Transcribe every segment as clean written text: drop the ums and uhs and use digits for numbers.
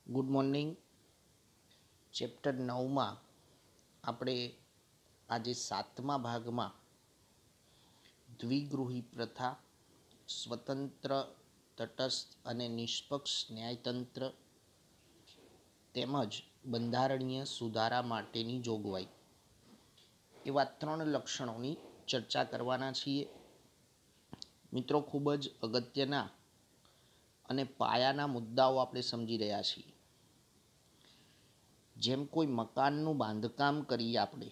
Good morning. Chapter 9માં આપણે આજે 7મા ભાગમાં દ્વિગૃહી પ્રથા, સ્વતંત્ર, તટસ્થ અને નિષ્પક્ષ ન્યાયતંત્ર તેમજ બંધારણીય સુધારા માટેની જોગવાઈ એવા 3 લક્ષણોની ચર્ચા કરવાના છીએ. મિત્રો, ખૂબ જ અગત્યના અને પાયાના મુદ્દાઓ આપણે સમજી રહ્યા છીએ. જેમ કોઈ મકાનનું બાંધકામ કરીએ આપણે,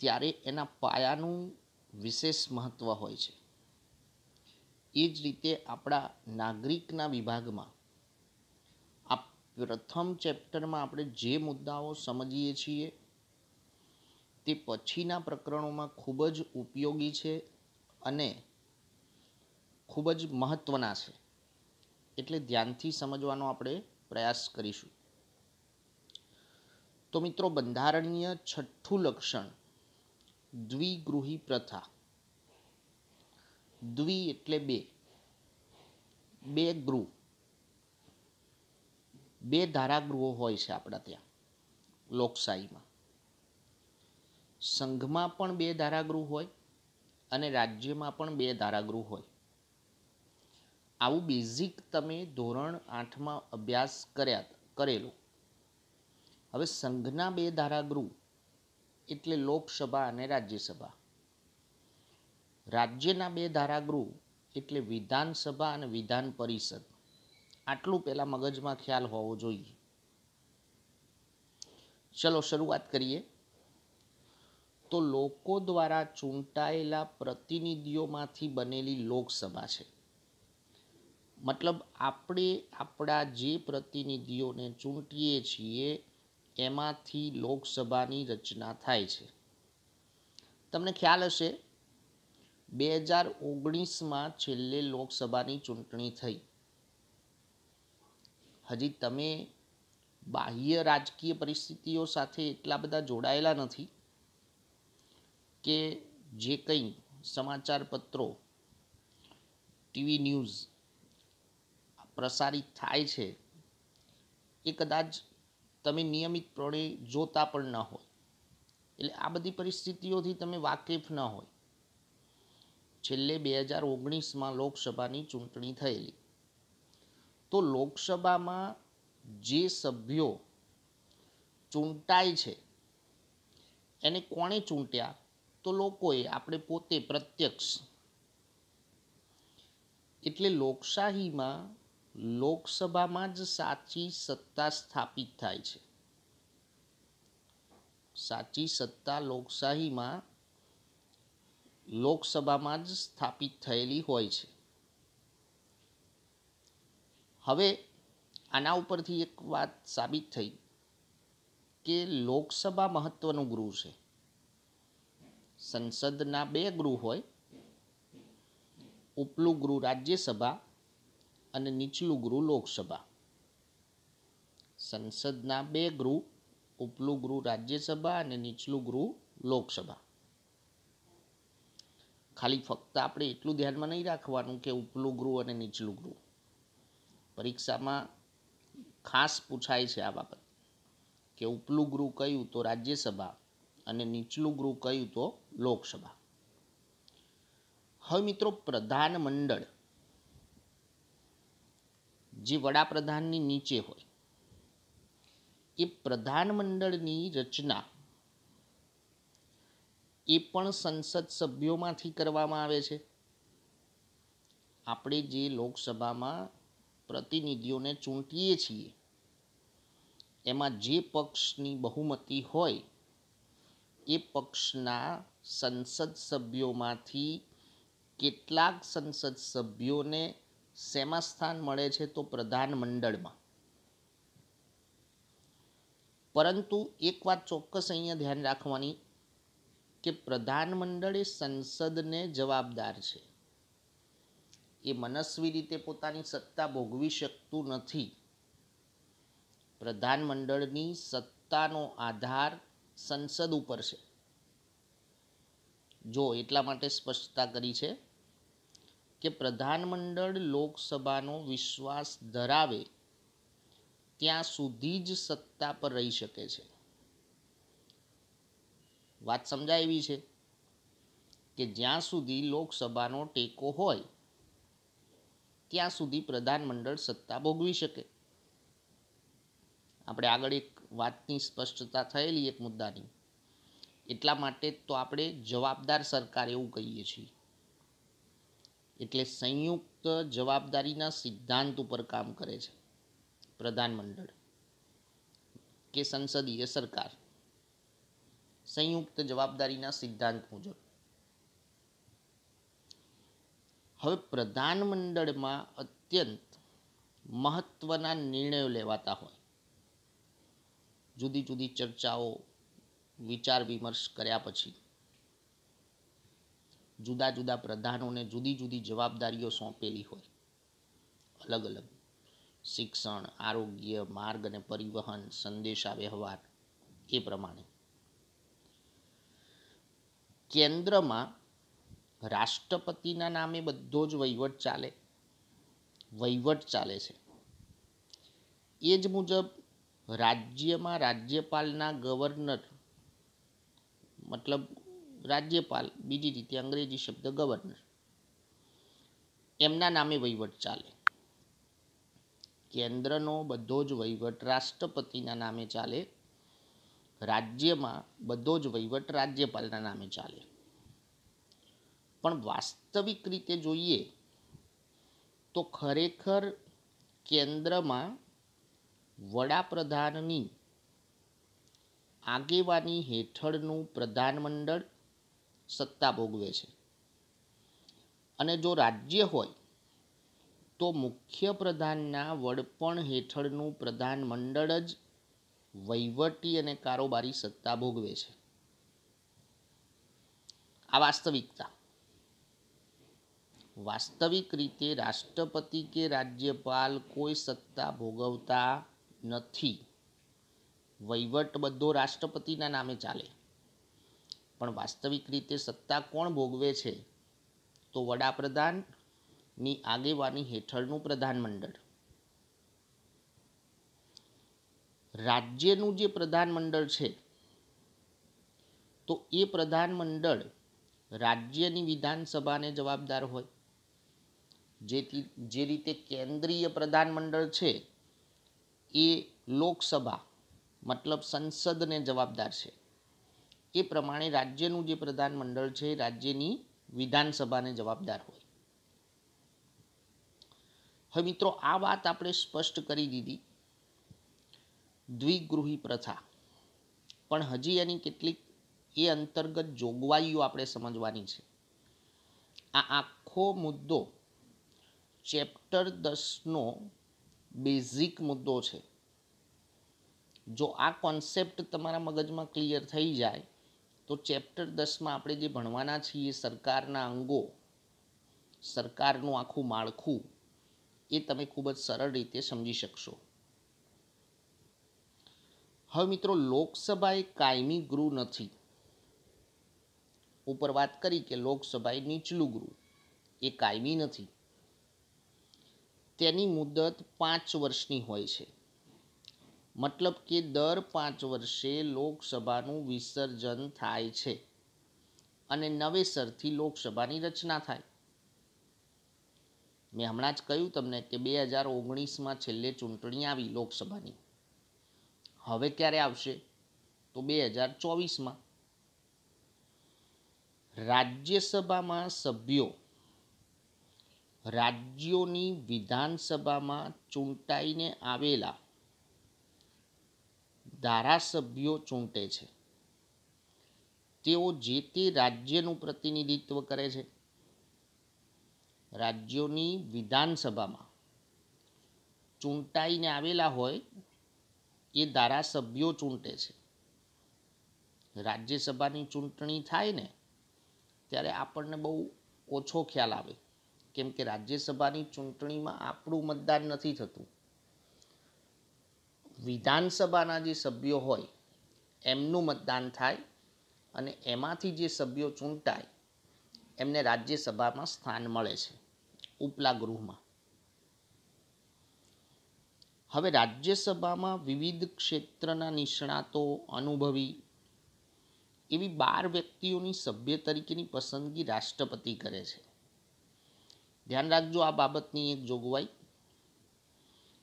ત્યારે એના પાયાનું વિશેષ મહત્ત્વ હોય છે. એ જ રીતે આપણા નાગરિકના વિભાગમાં આ પ્રથમ ચેપ્ટરમાં આપણે જે મુદ્દાઓ સમજીએ છીએ તે પછીના પ્રકરણોમાં ખૂબ જ ઉપયોગી છે અને ખૂબ જ મહત્ત્વના છે. એટલે ધ્યાનથી સમજવાનો આપણે પ્રયાસ કરીશું. તો મિત્રો, બંધારણીય છઠ્ઠું લક્ષણ દ્વિગૃહી પ્રથા. દ્વિ એટલે બે ગૃહ, બે ધારાગૃહો હોય છે આપણા ત્યાં લોકશાહીમાં. સંઘમાં પણ બે ધારાગૃહ હોય અને રાજ્યમાં પણ બે ધારાગૃહ હોય. આવું બેઝિક તમે ધોરણ 8માં અભ્યાસ કરેલો. હવે સંઘના બે ધારાગૃહ એટલે લોકસભા અને રાજ્યસભા. રાજ્યના બે ધારાગૃહ એટલે વિધાનસભા અને વિધાન પરિષદ. આટલું પહેલાં મગજમાં ખ્યાલ હોવો જોઈએ. ચલો શરૂઆત કરીએ. તો લોકો દ્વારા ચૂંટાયેલા પ્રતિનિધિઓમાંથી બનેલી લોકસભા છે. મતલબ આપણે આપણા જે પ્રતિનિધિઓને ચૂંટીએ છીએ એમાંથી લોકસભાની રચના થાય છે. તમને ખ્યાલ હશે, 2019માં છેલ્લે લોકસભાની ચૂંટણી થઈ. હજી તમે બાહ્ય રાજકીય પરિસ્થિતિઓ સાથે એટલા બધા જોડાયેલા નથી કે જે કંઈ સમાચાર પત્રો, ટીવી ન્યૂઝ પ્રસારિત થાય છે એ કદાચ તમે નિયમિતપણે જોતા પણ ન હોય. એટલે આ બધી પરિસ્થિતિઓથી તમે વાકેફ ન હોય. છેલ્લે 2019માં લોકસભાની ચૂંટણી થયેલી. તો લોકસભામાં જે સભ્યો ચૂંટાય છે એને કોણે ચૂંટ્યા? તો લોકોએ, આપણે પોતે, પ્રત્યક્ષ. એટલે લોકશાહીમાં લોકસભામાં જ સાચી સત્તા સ્થાપિત થાય છે. સાચી સત્તા લોકશાહીમાં લોકસભામાં જ સ્થાપિત થયેલી હોય છે. હવે આના ઉપરથી એક વાત સાબિત થઈ કે લોકસભા મહત્વનું ગૃહ છે. સંસદના બે ગૃહ હોય, ઉપલું ગૃહ રાજ્યસભા અને નીચલું ગૃહ લોકસભા. સંસદના બે ગૃહ, ઉપલું ગૃહ રાજ્યસભા અને નીચલું ગૃહ લોકસભા. ખાલી ફક્ત આપણે એટલું ધ્યાનમાં નહીં રાખવાનું કે ઉપલું ગૃહ અને નીચલું ગૃહ. પરીક્ષામાં ખાસ પૂછાય છે આ બાબત કે ઉપલું ગૃહ કયું? તો રાજ્યસભા અને નીચલું ગૃહ કયું? તો લોકસભા. હવે મિત્રો, પ્રધાનમંડળ જે વડાપ્રધાનની નીચે હોય, એ પ્રધાનમંડળની રચના એ પણ સંસદ સભ્યોમાંથી કરવામાં આવે છે. આપણે જે લોકસભામાં પ્રતિનિધિઓને ચૂંટીએ છીએ એમાં જે પક્ષની બહુમતી હોય એ પક્ષના સંસદ સભ્યોમાંથી કેટલાક સંસદ સભ્યોને શેમાં સ્થાન મળે છે? તો પ્રધાનમંડળમાં. પરંતુ એક વાત ચોક્કસ અહીંયા ધ્યાન રાખવાની કે પ્રધાનમંડળ એ સંસદને જવાબદાર છે. એ મનસ્વી રીતે પોતાની સત્તા ભોગવી શકતું નથી. પ્રધાનમંડળની સત્તાનો આધાર સંસદ ઉપર છે. જો એટલા માટે સ્પષ્ટતા કરી છે કે પ્રધાનમંડળ લોકસભાનો વિશ્વાસ ધરાવે ત્યાં સુધી જ સત્તા પર રહી શકે છે. વાત સમજાય એવી છે કે જ્યાં સુધી લોકસભાનો ટેકો હોય ત્યાં સુધી પ્રધાનમંડળ સત્તા ભોગવી શકે. આપણે આગળ એક વાતની સ્પષ્ટતા થયેલી એક મુદ્દાની, એટલા માટે તો આપણે જવાબદાર સરકાર એવું કહીએ છીએ. એટલે સંયુક્ત જવાબદારીના સિદ્ધાંત ઉપર કામ કરે છે પ્રધાનમંડળ કે સંસદીય સરકાર, સંયુક્ત જવાબદારીના સિદ્ધાંત મુજબ. હવે પ્રધાનમંડળમાં અત્યંત મહત્વના નિર્ણયો લેવાતા હોય. જુદી જુદી ચર્ચાઓ, વિચાર વિમર્શ કર્યા પછી જુદા જુદા પ્રધાનોને જુદી જુદી જવાબદારીઓ સોંપેલી હોય, અલગ અલગ શિક્ષણ, આરોગ્ય, માર્ગ અને પરિવહન, સંદેશા વ્યવહાર. એ પ્રમાણે કેન્દ્રમાં રાષ્ટ્રપતિના નામે બધો જ વહીવટ ચાલે છે. એ જ મુજબ રાજ્યમાં રાજ્યપાલના ગવર્નર, મતલબ રાજ્યપાલ, બીજી રીતે અંગ્રેજી શબ્દ ગવર્નર, એમના નામે વહીવટ ચાલે. કેન્દ્રનો બધો જ વહીવટ રાષ્ટ્રપતિના નામે ચાલે, રાજ્યમાં બધો જ વહીવટ રાજ્યપાલના નામે ચાલે. પણ વાસ્તવિક રીતે જોઈએ તો ખરેખર કેન્દ્રમાં વડાપ્રધાનની આગેવાની હેઠળનું પ્રધાનમંડળ સત્તા ભોગવે છે. અને જો રાજ્ય હોય તો મુખ્ય પ્રધાનના વડપણ હેઠળનું પ્રધાનમંડળ જ વહીવટી અને કારોબારી સત્તા ભોગવે છે. આ વાસ્તવિકતા. વાસ્તવિક રીતે રાષ્ટ્રપતિ કે રાજ્યપાલ કોઈ સત્તા ભોગવતા નથી. વહીવટ બધો રાષ્ટ્રપતિના નામે ચાલે, પણ વાસ્તવિક રીતે સત્તા કોણ ભોગવે છે? તો વડાપ્રધાનની આગેવાની હેઠળનું પ્રધાનમંડળ. રાજ્યનું જે પ્રધાનમંડળ છે તો એ પ્રધાનમંડળ રાજ્યની વિધાનસભાને જવાબદાર હોય. જે રીતે કેન્દ્રીય પ્રધાનમંડળ છે એ લોકસભા મતલબ સંસદને જવાબદાર છે, એ પ્રમાણે રાજ્યનું જે પ્રધાનમંડળ છે રાજ્યની વિધાનસભાને જવાબદાર હોય. હવે મિત્રો, આ વાત આપણે સ્પષ્ટ કરી દીધી દ્વિગૃહી પ્રથા, પણ હજી એની કેટલીક એ અંતર્ગત જોગવાઈઓ આપણે સમજવાની છે. આ આખો મુદ્દો ચેપ્ટર 10નો બેઝિક મુદ્દો છે. જો આ કોન્સેપ્ટ તમારા મગજમાં ક્લિયર થઈ જાય તો ચેપ્ટર 10માં આપણે જે ભણવાના છીએ સરકારના અંગો, સરકારનું આખું માળખું, એ તમે ખૂબ જ સરળ રીતે સમજી શકશો. હવે મિત્રો, લોકસભા એ કાયમી ગૃહ નથી. ઉપર વાત કરી કે લોકસભા એ નીચલું ગૃહ, એ કાયમી નથી. તેની મુદત 5 વર્ષની હોય છે. મતલબ કે દર 5 વર્ષે લોકસભાનું વિસર્જન થાય છે અને નવેસરથી લોકસભાની રચના થાય. મેં હમણાં જ કહ્યું તમને કે 2019માં છેલ્લે ચૂંટણી આવી લોકસભાની. હવે ક્યારે આવશે? તો 2024માં. રાજ્યસભામાં સભ્યો રાજ્યોની વિધાનસભામાં ચૂંટાઈને આવેલા ધારાસભ્યો ચૂંટે છે. તેઓ જે તે રાજ્યનું પ્રતિનિધિત્વ કરે છે. રાજ્યોની વિધાનસભામાં ચૂંટાઈને આવેલા હોય એ ધારાસભ્યો ચૂંટે છે. રાજ્યસભાની ચૂંટણી થાય ને ત્યારે આપણને બહુ ઓછો ખ્યાલ આવે, કેમ કે રાજ્યસભાની ચૂંટણીમાં આપણું મતદાન નથી થતું. વિધાનસભાના જે સભ્યો હોય એમનું મતદાન થાય અને એમાંથી જે સભ્યો ચૂંટાય એમને રાજ્યસભામાં સ્થાન મળે છે, ઉપલા ગૃહમાં. હવે રાજ્યસભામાં વિવિધ ક્ષેત્રના નિષ્ણાતો, અનુભવી એવી 12 વ્યક્તિઓની સભ્ય તરીકેની પસંદગી રાષ્ટ્રપતિ કરે છે. ધ્યાન રાખજો આ બાબતની એક જોગવાઈ.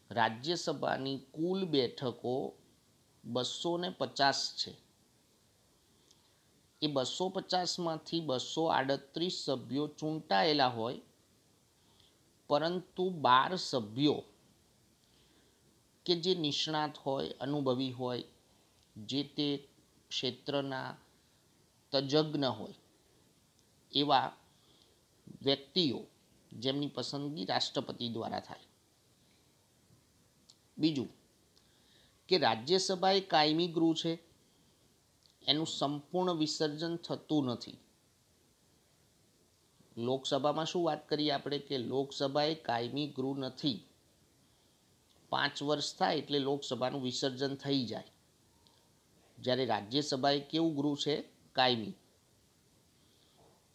રાજ્યસભાની કુલ બેઠકો 250 છે. એ 250માંથી 238 સભ્યો ચૂંટાયેલા હોય, પરંતુ 12 સભ્યો કે જે નિષ્ણાત હોય, અનુભવી હોય, જે તે ક્ષેત્રના તજજ્ઞ હોય એવા વ્યક્તિઓ જેમની પસંદગી રાષ્ટ્રપતિ દ્વારા થાય. બીજું કે રાજ્યસભા એ કાયમી ગૃહ છે, એનું સંપૂર્ણ વિસર્જન થતું નથી. લોકસભામાં શું વાત કરીએ આપણે કે લોકસભા એ કાયમી ગૃહ નથી. 5 વર્ષ થાય એટલે લોકસભાનું વિસર્જન થઈ જાય. જ્યારે રાજ્યસભા એ કેવું ગૃહ છે? કાયમી.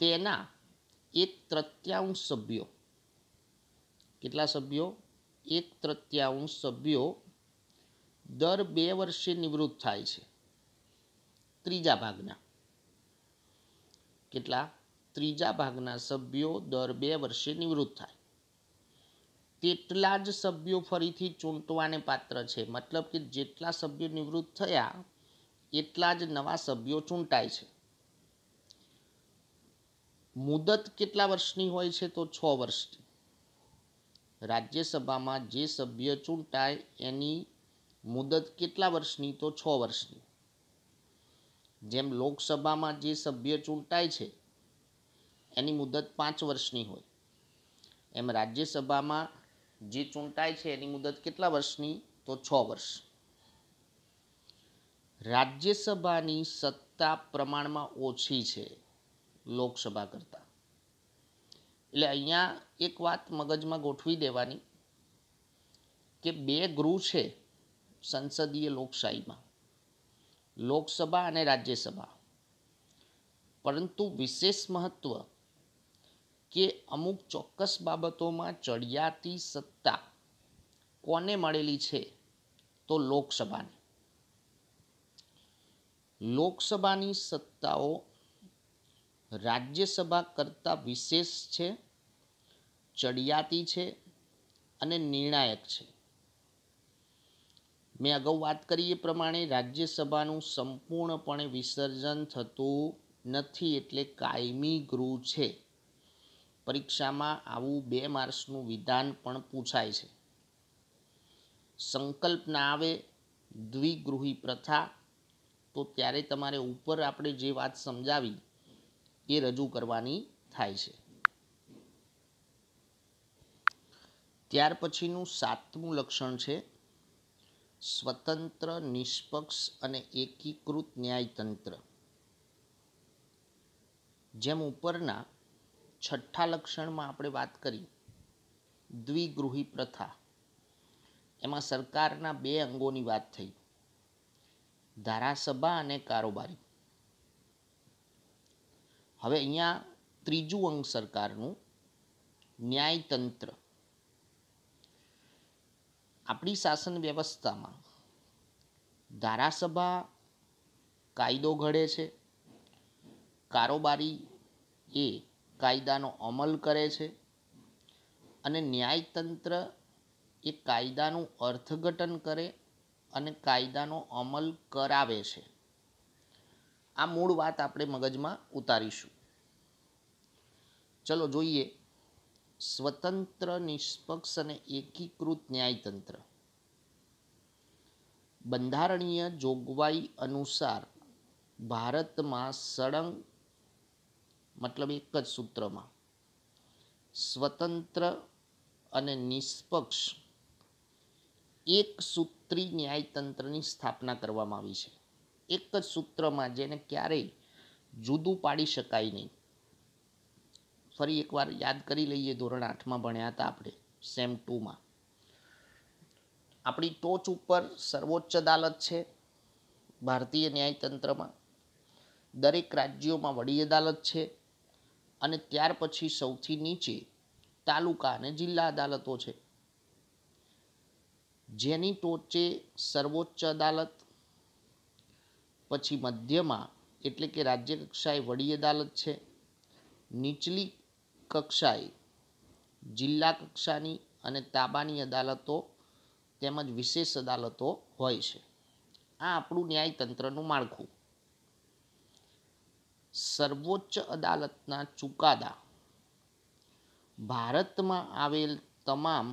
તેના 1/3 સભ્યો, કેટલા સભ્યો? 1/3 સભ્યો દર 2 વર્ષે નિવૃત્ત થાય છે. ત્રીજા ભાગના કેટલા? ત્રીજા ભાગના સભ્યો દર 2 વર્ષે નિવૃત્ત થાય. તેટલા જ સભ્યો ફરીથી ચૂંટવાને પાત્ર છે. મતલબ કે જેટલા સભ્યો નિવૃત્ત થયા એટલા જ નવા સભ્યો ચૂંટાય છે. મુદત કેટલા વર્ષની હોય છે? તો 6 વર્ષની. રાજ્યસભામાં જે સભ્ય ચૂંટાય એની મુદત કેટલા વર્ષની? તો 6 વર્ષની. જેમ લોકસભામાં જે સભ્ય ચૂંટાય છે એની મુદત 5 વર્ષની હોય, એમ રાજ્યસભામાં જે ચૂંટાય છે એની મુદત કેટલા વર્ષની? તો 6 વર્ષ. રાજ્યસભાની સત્તા પ્રમાણમાં ઓછી છે લોકસભા કરતાં. એટલે અહીંયા એક વાત મગજમાં ગોઠવી દેવાની કે 2 ગૃહ છે સંસદીય લોકશાહીમાં, લોકસભા અને રાજ્યસભા. પરંતુ વિશેષ મહત્વ કે અમુક ચોક્કસ બાબતોમાં ચડિયાતી સત્તા કોને મળેલી છે? તો લોકસભાને. લોકસભાની સત્તાઓ રાજ્યસભા કરતાં વિશેષ છે, ચડિયાતી છે અને નિર્ણાયક છે. મેં અગાઉ વાત કરી એ પ્રમાણે રાજ્યસભાનું સંપૂર્ણપણે વિસર્જન થતું નથી, એટલે કાયમી ગૃહ છે. પરીક્ષામાં આવું 2 માર્ક્સનું વિધાન પણ પૂછાય છે. સંકલ્પ ના આવે દ્વિગૃહી પ્રથા, તો ત્યારે તમારે ઉપર આપણે જે વાત સમજાવી એ રજૂ કરવાની થાય છે. ત્યાર પછીનું 7મું લક્ષણ છે સ્વતંત્ર, નિષ્પક્ષ અને એકીકૃત ન્યાયતંત્ર. જેમ ઉપરના 6થા લક્ષણમાં આપણે વાત કરી દ્વિગૃહી પ્રથા, એમાં સરકારના 2 અંગોની વાત થઈ, ધારાસભા અને કારોબારી. હવે અહીંયા ત્રીજું અંગ સરકારનું ન્યાયતંત્ર. આપણી શાસન વ્યવસ્થામાં ધારાસભા કાયદો ઘડે છે, કારોબારી એ કાયદાનો અમલ કરે છે અને ન્યાયતંત્ર એ કાયદાનું અર્થઘટન કરે અને કાયદાનો અમલ કરાવે છે. આ મૂળ વાત આપણે મગજમાં ઉતારીશું. ચલો જોઈએ સ્વતંત્ર, નિષ્પક્ષ અને એકીકૃત ન્યાયતંત્ર. બંધારણીય જોગવાઈ અનુસાર ભારતમાં સળંગ, મતલબ એક જ સૂત્રમાં, સ્વતંત્ર અને નિષ્પક્ષ એક સૂત્રી ન્યાયતંત્રની સ્થાપના કરવામાં આવી છે. એક જ સૂત્રમાં, જેને ક્યારેય જુદું પાડી શકાય નહીં. ફરી એકવાર યાદ કરી લઈએ, ધોરણ 8માં ભણ્યા હતા આપણે, સેમ 2માં. આપણી ટોચ ઉપર સર્વોચ્ચ અદાલત છે ભારતીય ન્યાયતંત્રમાં. દરેક રાજ્યોમાં વડી અદાલત છે અને ત્યાર પછી સૌથી નીચે તાલુકા અને જિલ્લા અદાલતો છે. જેની ટોચે સર્વોચ્ચ અદાલત, પછી મધ્યમાં એટલે કે રાજ્ય કક્ષાએ વડી અદાલત છે, નીચલી કક્ષાએ જિલ્લા કક્ષાની અને તાબાની અદાલતો તેમજ વિશેષ અદાલતો હોય છે. આ આપણું ન્યાયતંત્રનું માળખું. સર્વોચ્ચ અદાલતના ચુકાદા ભારતમાં આવેલ તમામ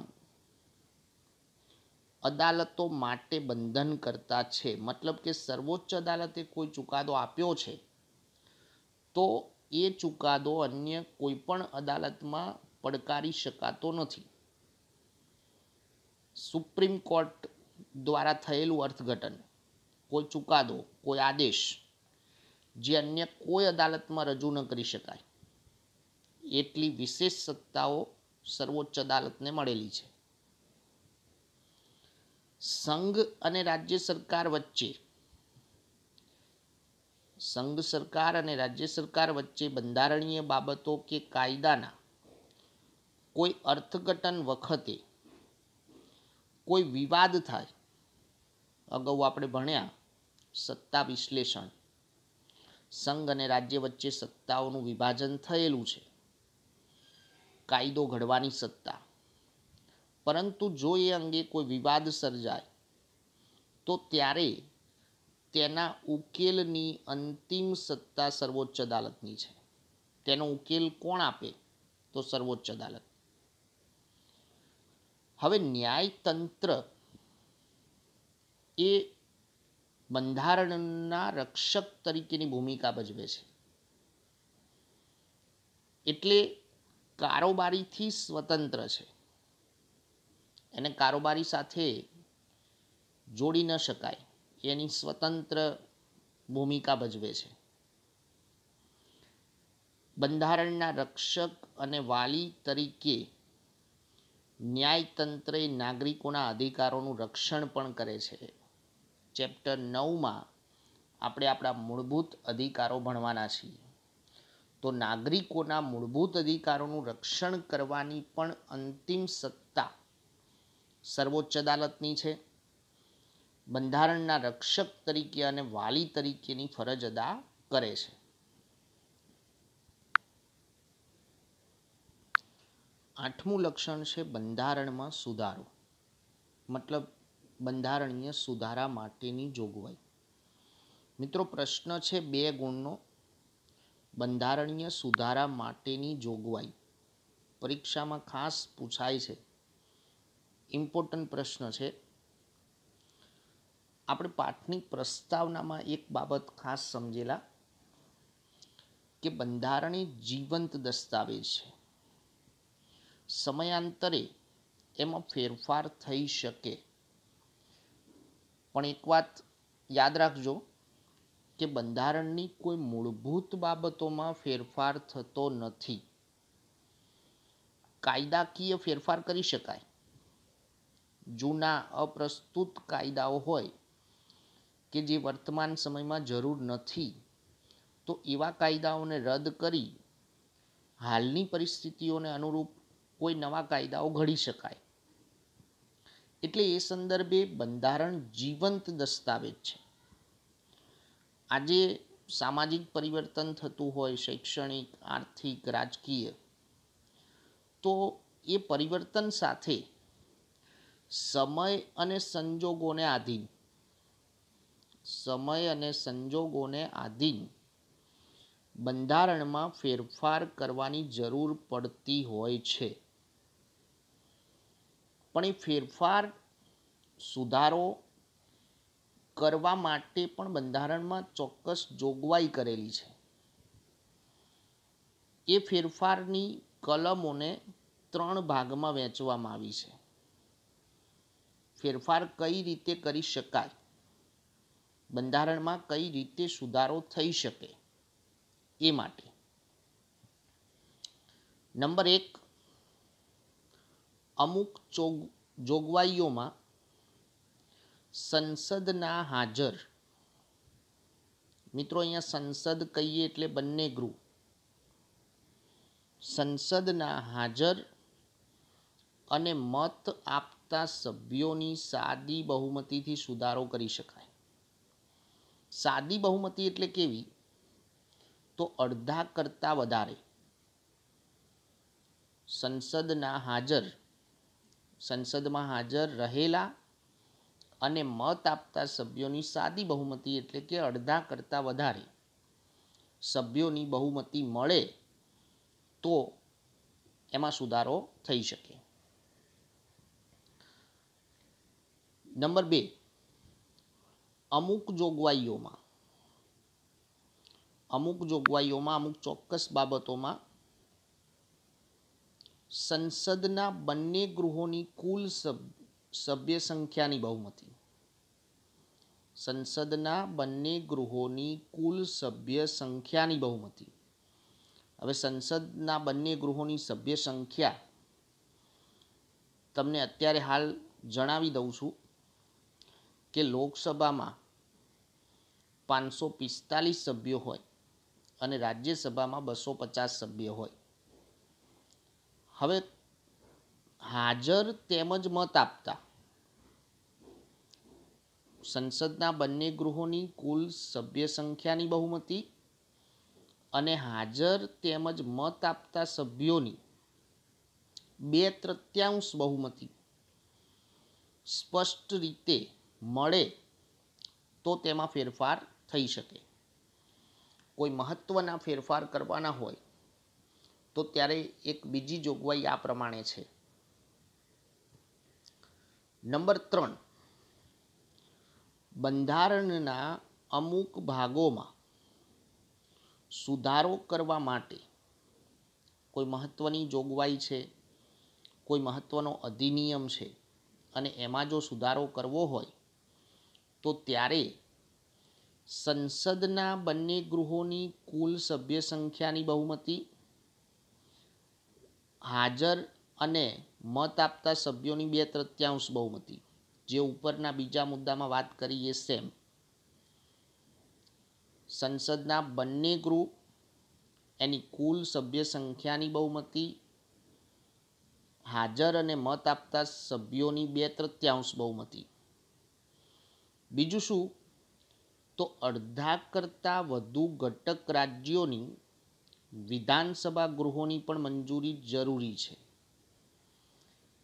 અદાલતો માટે બંધન કરતા છે. મતલબ કે સર્વોચ્ચ અદાલતે કોઈ ચુકાદો આપ્યો છે તો એ ચુકાદો અન્ય કોઈ પણ અદાલતમાં પડકારી શકાતો નથી. સુપ્રીમ કોર્ટ દ્વારા થયેલું અર્થઘટન, કોઈ ચુકાદો, કોઈ આદેશ જે અન્ય કોઈ અદાલતમાં રજૂ ન કરી શકાય, એટલી વિશેષ સત્તાઓ સર્વોચ્ચ અદાલતને મળેલી છે. સંઘ અને રાજ્ય સરકાર વચ્ચે બંધારણીય બાબતો કે કાયદાના કોઈ અર્થઘટન વખતે કોઈ વિવાદ થાય, અગાઉ આપણે ભણ્યા સત્તા વિશ્લેષણ, સંઘ અને રાજ્ય વચ્ચે સત્તાઓનું વિભાજન થયેલું છે, કાયદો ઘડવાની સત્તા. પરંતુ જો એ અંગે કોઈ વિવાદ સર્જાય તો ત્યારે તેના ઉકેલની અંતિમ સત્તા સર્વોચ્ચ અદાલતની છે. તેનો ઉકેલ કોણ આપે? તો સર્વોચ્ચ અદાલત. હવે ન્યાયતંત્ર એ બંધારણના રક્ષક તરીકેની ભૂમિકા ભજવે છે. એટલે કારોબારીથી સ્વતંત્ર છે. એને કારોબારી સાથે જોડી ન શકાય, એની સ્વતંત્ર ભૂમિકા ભજવે છે. બંધારણના રક્ષક અને વાલી તરીકે ન્યાયતંત્રે નાગરિકોના અધિકારોનું રક્ષણ પણ કરે છે. ચેપ્ટર 9માં આપણે આપણા મૂળભૂત અધિકારો ભણવાના છીએ. તો નાગરિકોના મૂળભૂત અધિકારોનું રક્ષણ કરવાની પણ અંતિમ સત્તા સર્વોચ્ચ અદાલતની છે. બંધારણના રક્ષક તરીકે અને વાલી તરીકેની ફરજ અદા કરે છે. આઠમું લક્ષણ છે બંધારણમાં સુધારો, મતલબ બંધારણીય સુધારા માટેની જોગવાઈ. મિત્રો, પ્રશ્ન છે 2 ગુણનો. બંધારણીય સુધારા માટેની જોગવાઈ પરીક્ષામાં ખાસ પૂછાય છે, ઇમ્પોર્ટન્ટ પ્રશ્ન છે. આપણે પાઠની પ્રસ્તાવનામાં એક બાબત ખાસ સમજેલા કે બંધારણ એ જીવંત દસ્તાવેજ છે. સમયાંતરે એમાં ફેરફાર થઈ શકે, પણ એક વાત યાદ રાખજો કે બંધારણની કોઈ મૂળભૂત બાબતોમાં ફેરફાર થતો નથી. કાયદાકીય ફેરફાર કરી શકાય. જૂના અપ્રસ્તુત કાયદાઓ હોય કે જે વર્તમાન સમયમાં જરૂર નથી, તો એવા કાયદાઓને રદ કરી હાલની પરિસ્થિતિઓને અનુરૂપ કોઈ નવા કાયદાઓ ઘડી શકાય. એટલે એ સંદર્ભે બંધારણ જીવંત દસ્તાવેજ છે. આજે સામાજિક પરિવર્તન થતું હોય, શૈક્ષણિક, આર્થિક, રાજકીય, તો એ પરિવર્તન સાથે સમય અને સંજોગોને આધીન બંધારણમાં ફેરફાર કરવાની જરૂર પડતી હોય છે. પણ એ ફેરફાર, સુધારો કરવા માટે પણ બંધારણમાં ચોક્કસ જોગવાઈ કરેલી છે. એ ફેરફારની કલમોને 3 ભાગમાં વહેંચવામાં આવી છે. ફેરફાર કઈ રીતે કરી શકાય, બંધારણમાં કઈ રીતે સુધારો થઈ શકે એ માટે. નંબર 1, અમુક જોગવાઈઓમાં સંસદના હાજર, મિત્રો અહીંયા સંસદ કહીએ એટલે બંને ગૃહ, સંસદના હાજર અને મત આપતી આપતા સભ્યોની સાદી બહુમતીથી સુધારો કરી શકાય. સાદી બહુમતી એટલે કેવી? તો અડધા કરતાં વધારે સંસદમાં હાજર રહેલા અને મત આપતા સભ્યોની સાદી બહુમતી એટલે કે અડધા કરતાં વધારે સભ્યોની બહુમતી મળે તો એમાં સુધારો થઈ શકે. નંબર 2, અમુક જોગવાઈઓમાં અમુક ચોક્કસ બાબતોમાં સંસદના બંને ગૃહોની કુલ સભ્ય સંખ્યાની બહુમતી હવે સંસદના બંને ગૃહોની સભ્ય સંખ્યા તમને અત્યારે હાલ જણાવી દઉં છું કે લોકસભામાં 545 સભ્યો હોય અને રાજ્યસભામાં 250 સભ્યો હોય. હવે હાજર તેમજ મત આપતા સંસદના બંને ગૃહોની કુલ સભ્ય સંખ્યાની બહુમતી અને હાજર તેમજ મત આપતા સભ્યોની 2/3 બહુમતી સ્પષ્ટ રીતે મળે તો તેમાં ફેરફાર થઈ શકે. કોઈ મહત્વના ફેરફાર કરવાના હોય તો ત્યારે એક બીજી જોગવાઈ આ પ્રમાણે છે. નંબર 3, બંધારણના અમુક ભાગોમાં સુધારો કરવા માટે કોઈ મહત્વની જોગવાઈ છે, કોઈ મહત્વનો અધિનિયમ છે અને એમાં જો સુધારો કરવો હોય તો ત્યારે સંસદના બંને ગૃહોની કુલ સભ્ય સંખ્યાની બહુમતી, હાજર અને મત આપતા સભ્યોની 2/3 બહુમતી, જે ઉપરના બીજા મુદ્દામાં વાત કરીએ સેમ, સંસદના બંને ગૃહ એની કુલ સભ્ય સંખ્યાની બહુમતી, હાજર અને મત આપતા સભ્યોની 2/3 બહુમતી. બીજું શું? તો અડધા કરતાં વધુ ઘટક રાજ્યોની વિધાનસભા ગૃહોની પણ મંજૂરી જરૂરી છે.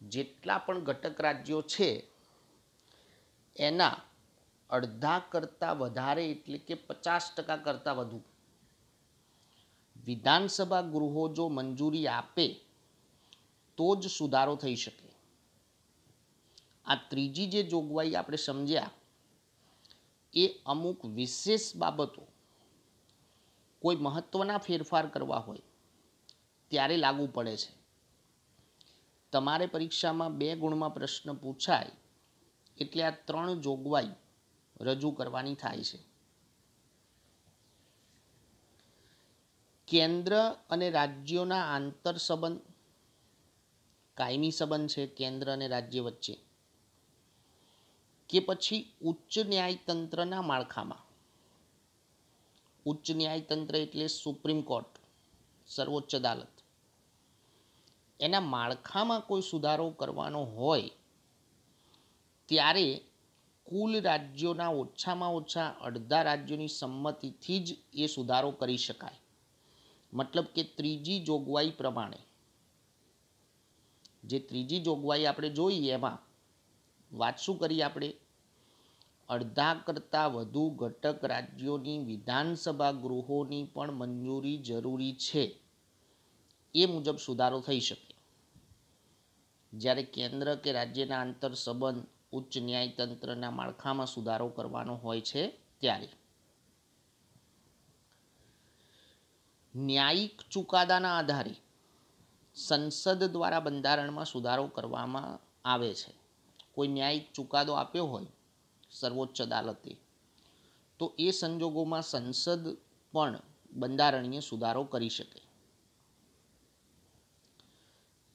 જેટલા પણ ઘટક રાજ્યો છે એના અડધા કરતાં વધારે એટલે કે 50% કરતાં વધુ વિધાનસભા ગૃહો જો મંજૂરી આપે તો જ સુધારો થઈ શકે. આ ત્રીજી જે જોગવાઈ આપણે સમજ્યા એ અમુક વિશેષ બાબતો કોઈ મહત્વના ફેરફાર કરવા હોય ત્યારે લાગુ પડે છે. તમારે પરીક્ષામાં 2 ગુણમાં પ્રશ્ન પૂછાય એટલે આ 3 જોગવાઈ રજૂ કરવાની થાય છે. કેન્દ્ર અને રાજ્યોના આંતર સંબંધ કાયમી સંબંધ છે કેન્દ્ર અને રાજ્ય વચ્ચે, કે પછી ઉચ્ચ ન્યાયતંત્રના માળખામાં. ઉચ્ચ ન્યાયતંત્ર એટલે સુપ્રીમ કોર્ટ, સર્વોચ્ચ અદાલત, એના માળખામાં કોઈ સુધારો કરવાનો હોય ત્યારે કુલ રાજ્યોના ઓછામાં ઓછા અડધા રાજ્યોની સંમતિથી જ એ સુધારો કરી શકાય. મતલબ કે ત્રીજી જોગવાઈ પ્રમાણે, જે ત્રીજી જોગવાઈ આપણે જોઈ એમાં વાત શું કરી આપણે? અડધા કરતાં વધુ ઘટક રાજ્યોની વિધાનસભા ગૃહોની પણ મંજૂરી જરૂરી છે, એ મુજબ સુધારો થઈ શકે. જ્યારે કેન્દ્ર કે રાજ્યના આંતર સંબંધ ઉચ્ચ ન્યાયતંત્રના માળખામાં સુધારો કરવાનો હોય છે ત્યારે. ન્યાયિક ચુકાદાના આધારે સંસદ દ્વારા બંધારણમાં સુધારો કરવામાં આવે છે. કોઈ ન્યાયિક ચુકાદો આપ્યો હોય સર્વોચ્ચ અદાલતે તો એ સંજોગોમાં સંસદ પણ બંધારણીય સુધારો કરી શકે.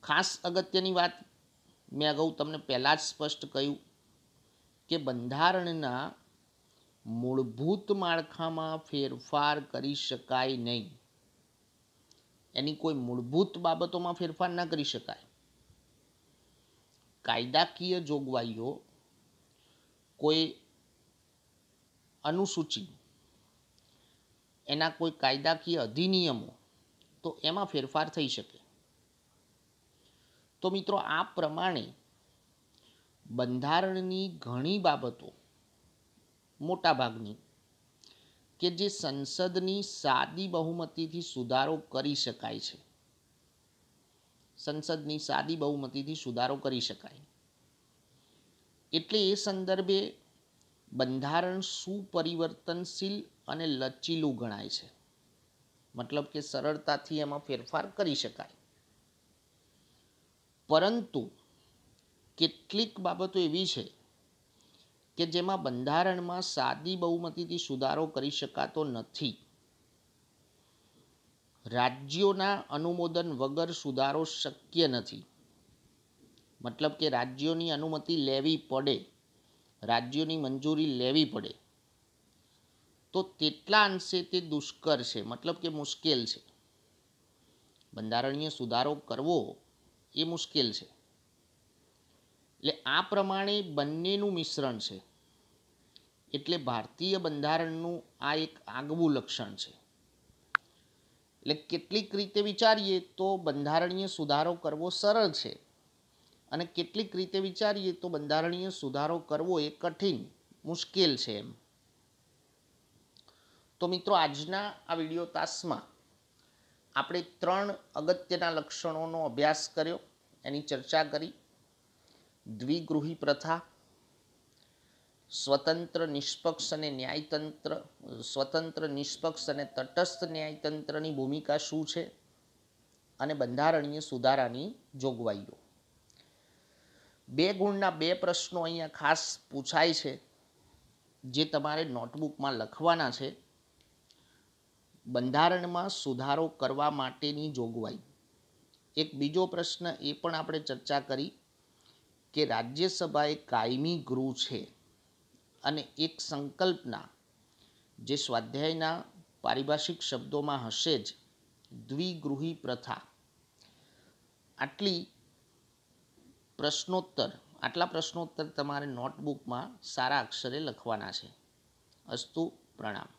ખાસ અગત્યની વાત મેં અગાઉ તમને પહેલાં જ સ્પષ્ટ કહ્યું કે બંધારણના મૂળભૂત માળખામાં ફેરફાર કરી શકાય નહીં. એની કોઈ મૂળભૂત બાબતોમાં ફેરફાર ના કરી શકાય, કાયદાકીય જોગવાઈઓ, કોઈ અનુસૂચિ, એના કોઈ કાયદાકીય અધિનિયમો, તો એમાં ફેરફાર થઈ શકે. તો મિત્રો આ પ્રમાણે બંધારણની ઘણી બાબતો, મોટાભાગની, કે જે સંસદની સાદી બહુમતીથી સુધારો કરી શકાય છે, સંસદની સાદી બહુમતીથી સુધારો કરી શકાય. એટલે એ સંદર્ભે બંધારણ સુપરિવર્તનશીલ અને લચીલું ગણાય છે. મતલબ કે સરળતાથી એમાં ફેરફાર કરી શકાય. પરંતુ કેટલીક બાબતો એવી છે કે જેમાં બંધારણમાં સાદી બહુમતીથી સુધારો કરી શકાતો નથી. રાજ્યોના અનુમોદન વગર સુધારો શક્ય નથી. મતલબ કે રાજ્યોની અનુમતિ લેવી પડે, રાજ્યોની મંજૂરી લેવી પડે, તો તેટલા અંશે તે દુષ્કર છે, મતલબ કે મુશ્કેલ છે. બંધારણીય સુધારો કરવો એ મુશ્કેલ છે. એટલે આ પ્રમાણે બંનેનું મિશ્રણ છે. એટલે ભારતીય બંધારણનું આ એક આગવું લક્ષણ છે. એટલે કેટલીક રીતે વિચારીએ તો બંધારણીય સુધારો કરવો સરળ છે, અને કેટલીક રીતે વિચારીએ તો બંધારણીય સુધારો કરવો એ કઠિન, મુશ્કેલ છે એમ. તો મિત્રો આજના આ વિડીયો તાસમાં આપણે 3 અગત્યના લક્ષણોનો અભ્યાસ કર્યો, એની ચર્ચા કરી. દ્વિગૃહી પ્રથા, સ્વતંત્ર નિષ્પક્ષ અને ન્યાયતંત્ર, સ્વતંત્ર નિષ્પક્ષ અને તટસ્થ ન્યાયતંત્રની ભૂમિકા શું છે, અને બંધારણીય સુધારાની જોગવાઈઓ. 2 ગુણના 2 પ્રશ્નો અહીંયા ખાસ પૂછાય છે, જે તમારે નોટબુકમાં લખવાના છે. બંધારણમાં સુધારો કરવા માટેની જોગવાઈ. એક બીજો પ્રશ્ન એ પણ આપણે ચર્ચા કરી કે રાજ્યસભા એ કાયમી ગૃહ છે, અને એક સંકલ્પના જે સ્વાધ્યાયના પારિભાષિક શબ્દોમાં હશે જ, દ્વિગૃહી પ્રથા. આટલા પ્રશ્નોત્તર તમારે નોટબુકમાં સારા અક્ષરે લખવાના છે. અસ્તુ, પ્રણામ.